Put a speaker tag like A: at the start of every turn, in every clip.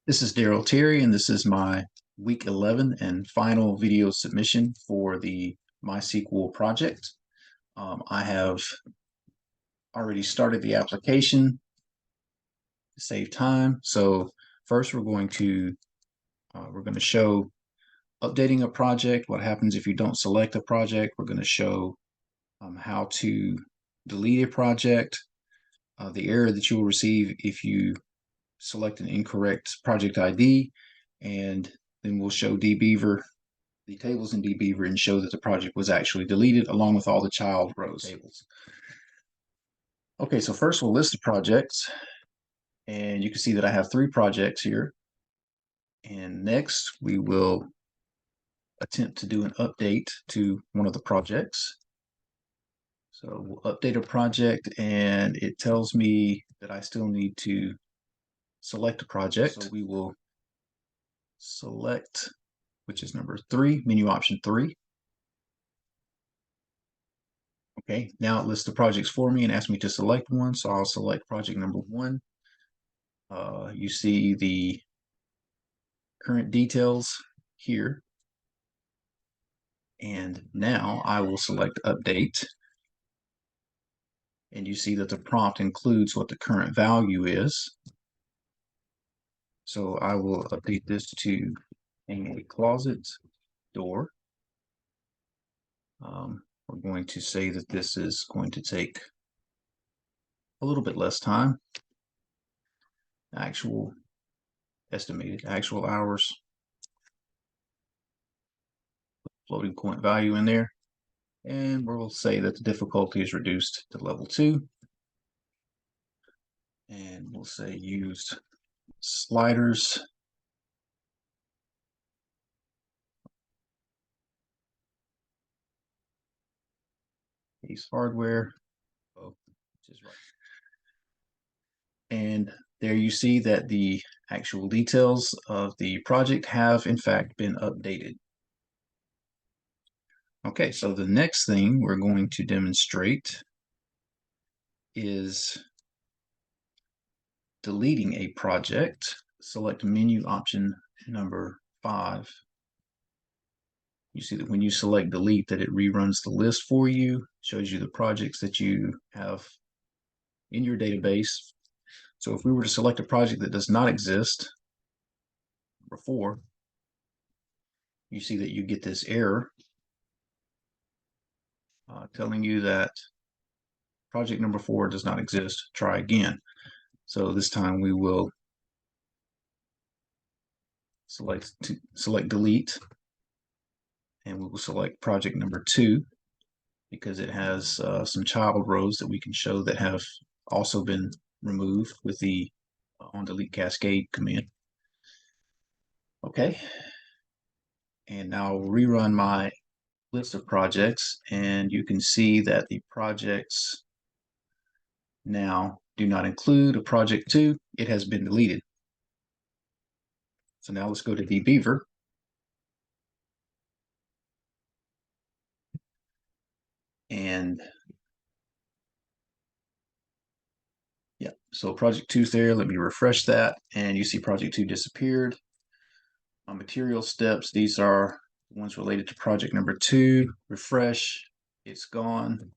A: This is Daryl Terry, and this is my week 11 and final video submission for the MySQL project. I have already started the application to save time. So first we're going to show updating a project, what happens if you don't select a project. We're going to show how to delete a project, the error that you will receive if you select an incorrect project ID, and then we'll show dbeaver, the tables in dbeaver, and show that the project was actually deleted along with all the child rows tables. Okay, so first we'll list the projects, and you can see that I have 3 projects here. And next we will attempt to do an update to one of the projects. So we'll update a project, and it tells me that I still need to select a project. So we will select, which is number 3, menu option 3. Okay, now it lists the projects for me and asks me to select one, so I'll select project number 1. You see the current details here. And now I will select update. And you see that the prompt includes what the current value is. So I will update this to hang a closet door. We're going to say that this is going to take a little bit less time. Estimated actual hours. Floating point value in there. And we'll say that the difficulty is reduced to level 2. And we'll say use sliders. Case hardware. Oh, which is right. And there you see that the actual details of the project have in fact been updated. Okay, so the next thing we're going to demonstrate is deleting a project. Select menu option number 5. You see that when you select delete, that it reruns the list for you, shows you the projects that you have in your database. So if we were to select a project that does not exist, number 4, you see that you get this error telling you that project number 4 does not exist. Try again. So this time we will select delete, and we will select project number 2 because it has some child rows that we can show that have also been removed with the on delete cascade command. Okay, and now I'll rerun my list of projects, and you can see that the projects now do not include a project 2. It has been deleted. So now let's go to dbeaver. And yeah, so project 2 is there. Let me refresh that, and you see project 2 disappeared. Material steps, these are ones related to project number 2. Refresh, it's gone.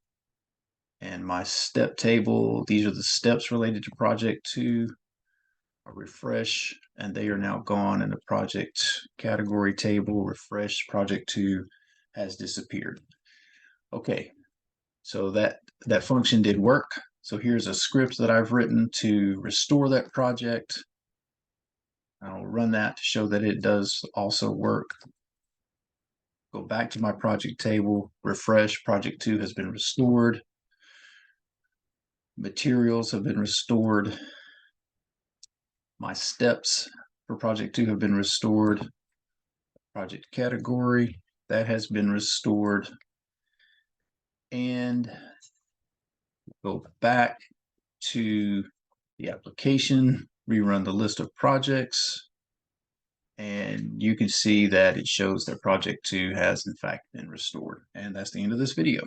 A: And my step table, these are the steps related to project 2. I'll refresh, and they are now gone in the project category table. Refresh, project 2 has disappeared. Okay, so that function did work. So here's a script that I've written to restore that project. I'll run that to show that it does also work. Go back to my project table, refresh, project 2 has been restored. Materials have been restored. My steps for project 2 have been restored. Project category, that has been restored. And go back to the application, rerun the list of projects, and you can see that it shows that project 2 has in fact been restored. And that's the end of this video.